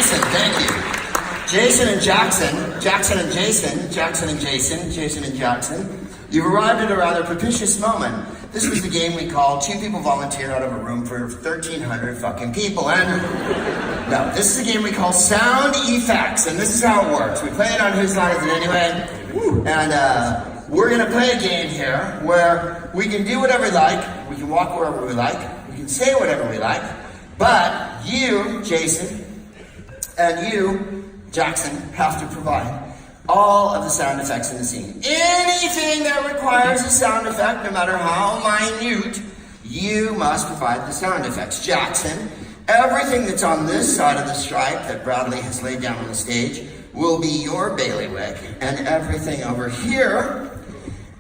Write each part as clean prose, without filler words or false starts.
Jason, thank you. Jason and Jackson, Jackson and Jason, Jackson and Jason, Jason and Jackson. You've arrived at a rather propitious moment. This was the game we call two people volunteer out of a room for 1,300 fucking people. And no, this is a game we call Sound Effects, and this is how it works. We play it on Whose Line Is It Anyway? And we're gonna play a game here where we can do whatever we like, we can walk wherever we like, we can say whatever we like, but you, Jason, and you, Jackson, have to provide all of the sound effects in the scene. Anything that requires a sound effect, no matter how minute, you must provide the sound effects. Jackson, everything that's on this side of the stripe that Bradley has laid down on the stage will be your bailiwick, and everything over here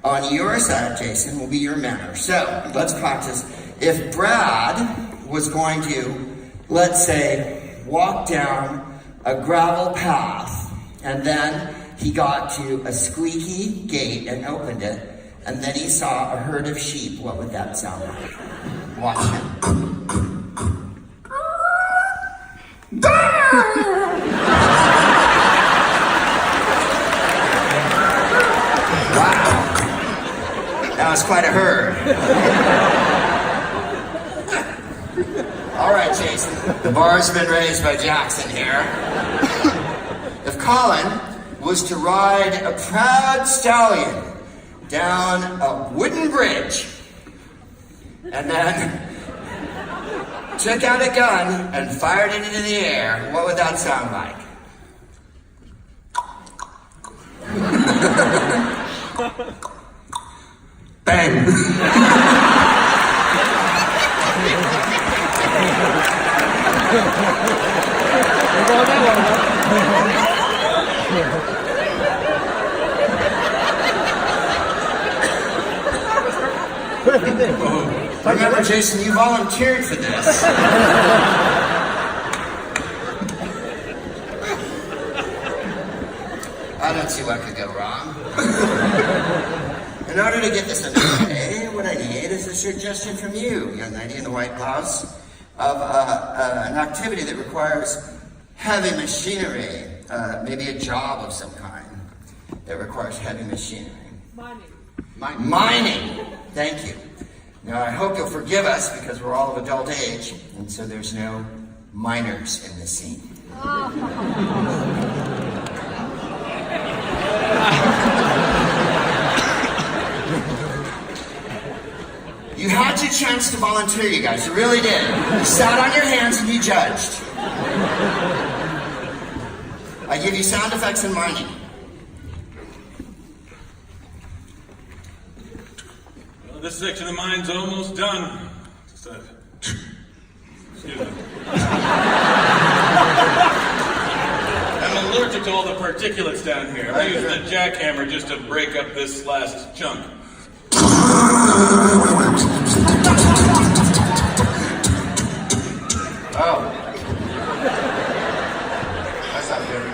on your side, Jason, will be your manner. So, let's practice. If Brad was going to, let's say, walk down a gravel path, and then he got to a squeaky gate and opened it, and then he saw a herd of sheep, what would that sound like? Watch him. Wow. That was quite a herd. All right, Jason. The bar's been raised by Jackson here. If Colin was to ride a proud stallion down a wooden bridge and then took out a gun and fired it into the air, what would that sound like? Bang. Remember, Jason, you volunteered for this. I don't see what could go wrong. In order to get this underway, what I need is a suggestion from you, young lady in the white blouse, of an activity that requires heavy machinery, maybe a job of some kind that requires heavy machinery. Mining. Thank you. Now, I hope you'll forgive us because we're all of adult age, and so there's no minors in this scene. You had your chance to volunteer, you guys. You really did. You sat on your hands and you judged. I give you sound effects and mining. Well, this section of mine's almost done. Excuse me. I'm allergic to all the particulates down here. I'm using a jackhammer just to break up this last chunk. Oh. That's not good.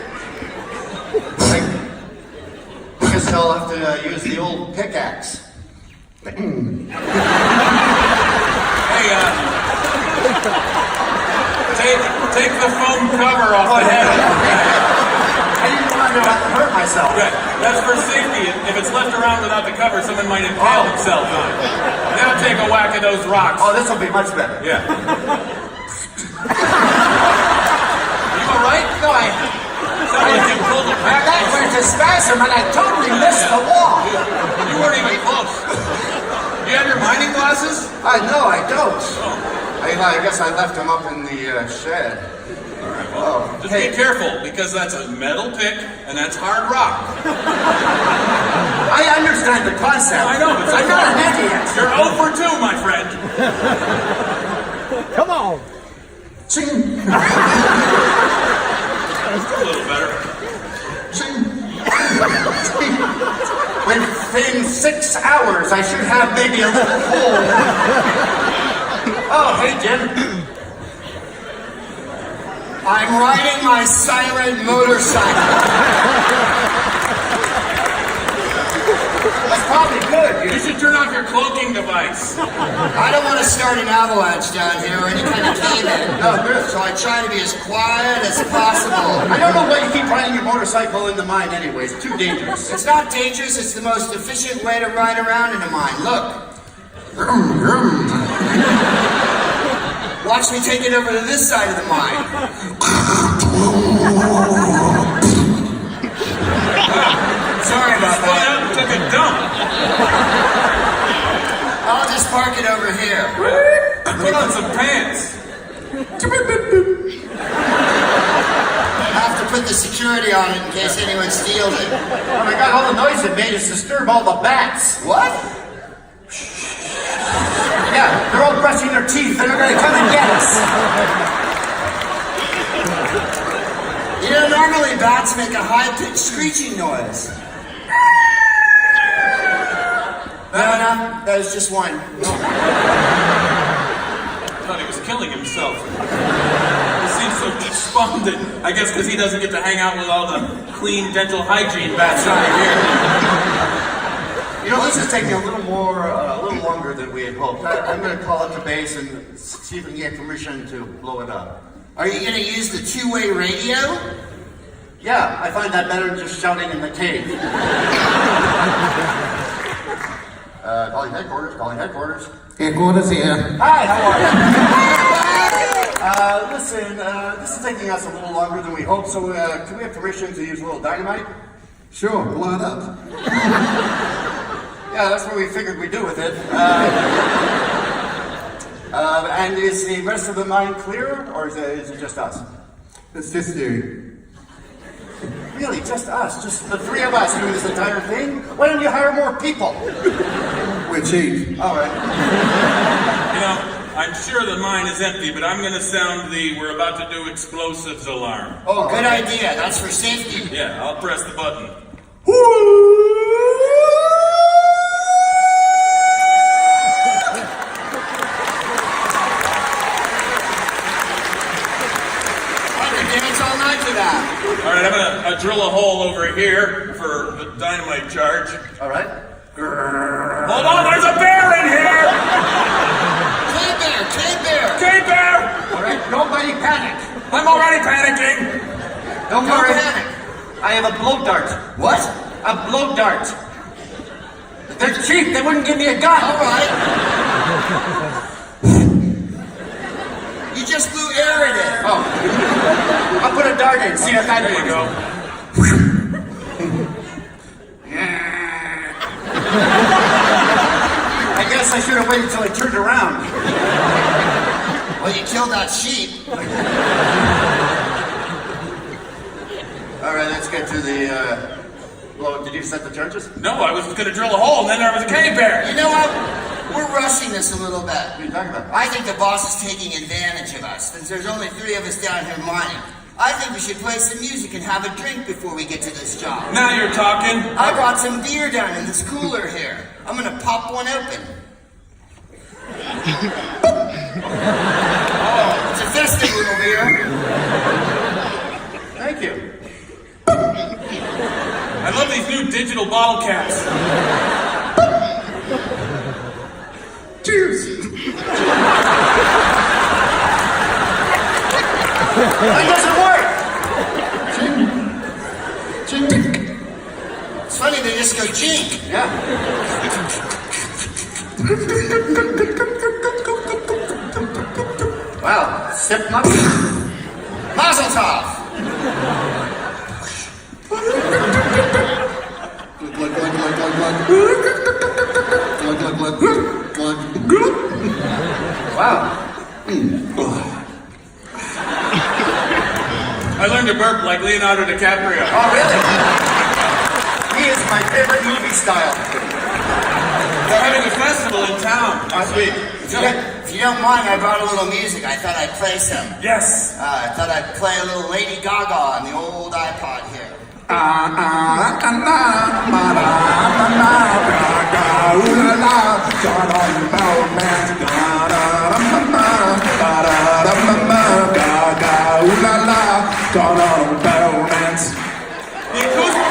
I guess I'll have to use the old pickaxe. Hey, take the foam cover off the head. I didn't want to have to hurt myself. Good. That's for safety. If it's left around without the cover, someone might impale himself on it. Now take a whack of those rocks. Oh, this will be much better. Yeah. You alright? No, Sound like you pulled a that pack. went to spasm and I totally missed the wall. You weren't even close. You have your mining glasses? No, I don't. I guess I left them up in the shed. Alright, well, just be careful, because that's a metal pick, and that's hard rock. I understand the concept. I know, but I'm not an idiot. You're 0 for 2, my friend. Come on. Ching. That's a little better. Ching. Within 6 hours, I should have maybe a little hole. Oh, hey, Jim. I'm riding my silent motorcycle. Let's probably good. You should turn off your cloaking device. I don't want to start an avalanche down here or any kind of cave-in. No, good. So I try to be as quiet as possible. I don't know why you keep riding your motorcycle in the mine anyways. It's too dangerous. It's not dangerous, it's the most efficient way to ride around in a mine. Look. Watch me take it over to this side of the mine. Sorry about Spun that. out and took a dump. I'll just park it over here. Put on some pants. I have to put the security on it in case anyone steals it. Oh my God, all the noise it made is disturb all the bats. What? Yeah, they're all brushing their teeth and they're gonna come and get us. You know, normally bats make a high-pitched screeching noise. No, that was just one. I thought he was killing himself. He seems so despondent. I guess because he doesn't get to hang out with all the clean dental hygiene bats over here. You know, this is taking a little longer than we had hoped. I'm gonna call up the base and see if we can get permission to blow it up. Are you going to use the two-way radio? Yeah, I find that better than just shouting in the cave. Calling headquarters. Headquarters here. Hi, how are you? Listen, this is taking us a little longer than we hoped, so can we have permission to use a little dynamite? Sure, blow it up. Yeah, that's what we figured we'd do with it. And is the rest of the mine clear, or is it just us? It's just you. Really, just us? Just the three of us doing this entire thing? Why don't you hire more people? We're cheap. All right. You know, I'm sure the mine is empty, but I'm going to sound the "we're about to do explosives" alarm. Oh, good idea. That's for safety. Yeah, I'll press the button. I could dance all night to that. All right, I'm going to drill a hole over here for the dynamite charge. All right. Hold on, there's a bear in here! Cave bear, cave bear. Cave bear! All right, nobody panic. I'm already panicking. Don't No worry. panic. I have a blow dart. What? A blow dart. They're cheap. They wouldn't give me a gun. All right. You just blew air in it. Oh. I'll put a dart in. See if that There you works. go. I guess I should have waited till it turned around. Well, you killed that sheep. All right, let's get to the blow. Did you set the charges? No, I was going to drill a hole, and then there was a cave bear. You know what? We're rushing this a little bit. What are you talking about? I think the boss is taking advantage of us, since there's only three of us down here mining. I think we should play some music and have a drink before we get to this job. Now you're talking. I brought some beer down in this cooler here. I'm gonna pop one open. Oh, it's a festive little beer. Thank you. I love these new digital bottle caps. Cheers. That doesn't work. It's funny, they just go jink. Yeah. Wow. Sip much. Mazel tov. Glug, glug, glug, glug, glug. Glug, glug, glug, glug, glug. Wow. I learned to burp like Leonardo DiCaprio. Oh, really? He is my favorite movie style. They're having a festival in town this week. If you don't mind, I brought a little music. I thought I'd play some. Yes. I thought I'd play a little Lady Gaga on the old iPod here. The acoustic.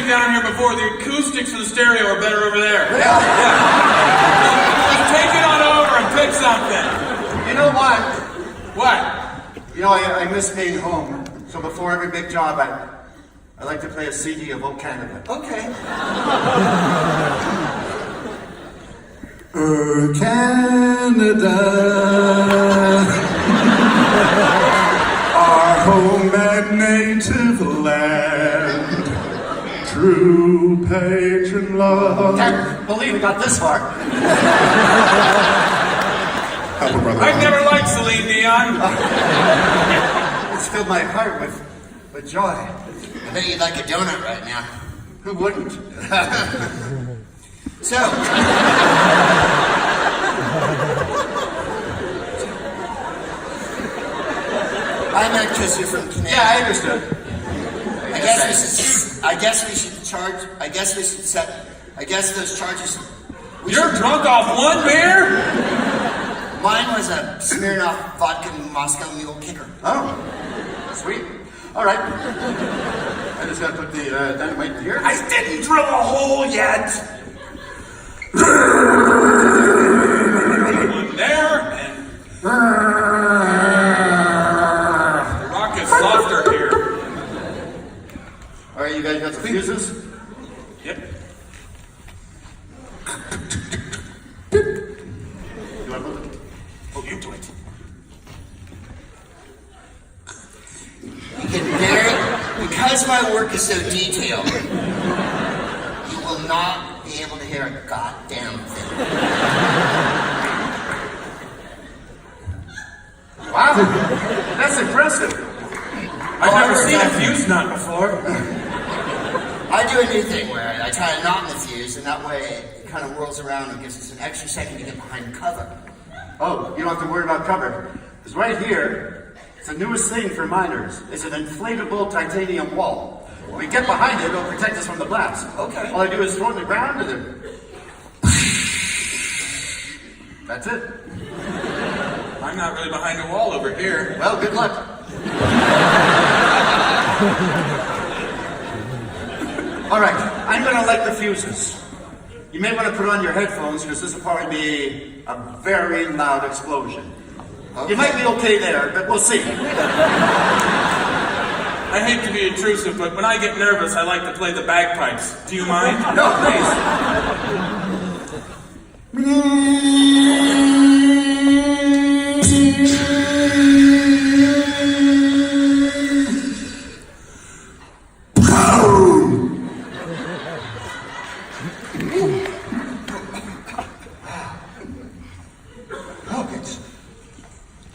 music down here before. The acoustics of the stereo are better over there. Yeah. Just take it on over and pick something. You know what? What? You know, I miss being home. So before every big job, I like to play a CD of O Canada. Okay. Canada, our home and native land, true patron love. Can't believe we got this far. Help a brother. I've never liked Celine Dion. It's filled my heart with joy. I bet you'd like a donut right now. Who wouldn't? So, I met Kisser from Canada. Yeah, I understood. I guess we should charge. I guess we should set. I guess those charges. You're drunk off one beer? Mine was a Smirnoff vodka Moscow Mule kicker. Oh, sweet. All right. I just gotta put the dynamite here. I didn't drill a hole yet. One there, and the rock is softer here. All right, you guys got the fuses? Yep. You want to look? Oh, you do it. You can barely, because my work is so detailed, you will not be able to hear a goddamn thing. Wow, that's impressive. I've never seen a fuse nut before. I do a new thing where I tie a knot in the fuse, and that way it kind of whirls around and gives us an extra second to get behind cover. Oh, you don't have to worry about cover. Because right here, it's the newest thing for miners. It's an inflatable titanium wall. When we get behind it, it'll protect us from the blast. Okay. All I do is throw it in the ground and then... That's it. I'm not really behind a wall over here. Well, good luck. All right, I'm gonna light the fuses. You may want to put on your headphones because this will probably be a very loud explosion. You might be okay there, but we'll see. I hate to be intrusive, but when I get nervous, I like to play the bagpipes. Do you mind? No, please.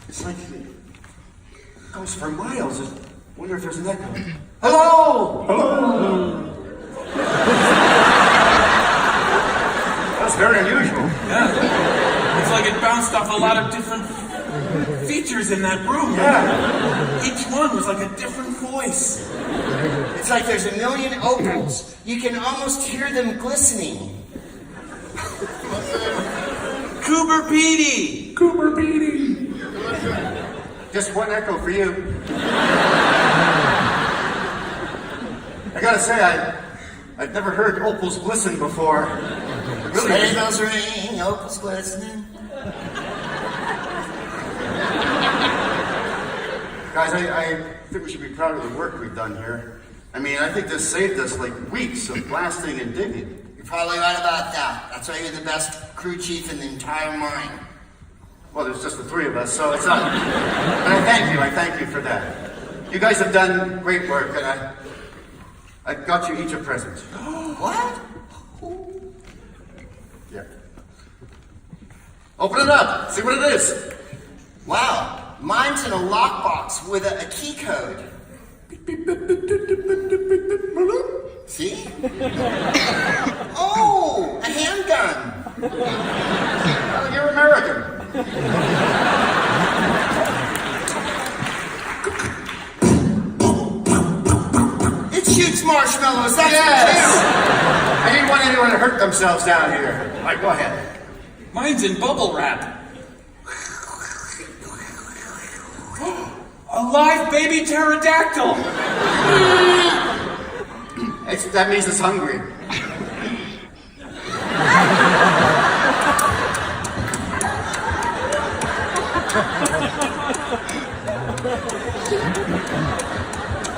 It's like it goes for miles. I wonder if there's an echo. Hello! Hello! That's very unusual. Yeah. It's like it bounced off a lot of different features in that room. Yeah. Each one was like a different voice. It's like there's a million opals. You can almost hear them glistening. Cooper Petey! Cooper Beatty. Just one echo for you. I gotta say, I've never heard opals glisten before. Really? Sleigh bells ring, opals glistening. Guys, I think we should be proud of the work we've done here. I mean, I think this saved us like weeks of blasting and digging. You're probably right about that. That's why you're the best crew chief in the entire mine. Well, there's just the three of us, so it's not. But I thank you for that. You guys have done great work, and I got you each a present. What? Yeah. Open it up. See what it is. Wow, mine's in a lockbox with a key code. See? Oh, a handgun. Oh, you're American. It shoots marshmallows. That's Yes. I didn't want anyone to hurt themselves down here. All right, go ahead. Mine's in bubble wrap. A live baby pterodactyl! That means it's hungry.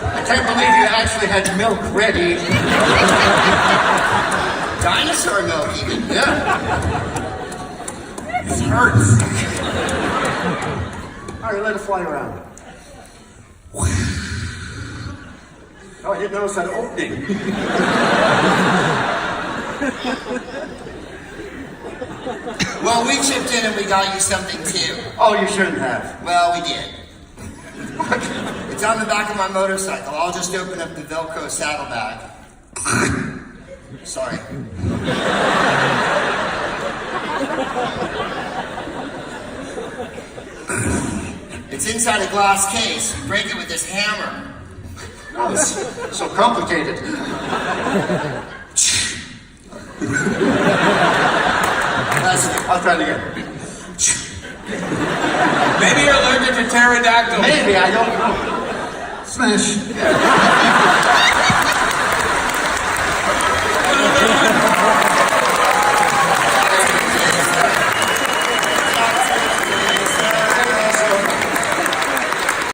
I can't believe you actually had milk ready. Dinosaur milk, even. Yeah. It hurts. All right, let it fly around. Oh, I didn't notice that opening. Well, we chipped in and we got you something too. Oh, you shouldn't have. Well, we did. It's on the back of my motorcycle. I'll just open up the Velcro saddlebag. Sorry. It's inside a glass case. You break it with this hammer. Oh, it's so complicated. I'll try it again. Maybe you're allergic to pterodactyls. Maybe, I don't know. Smash.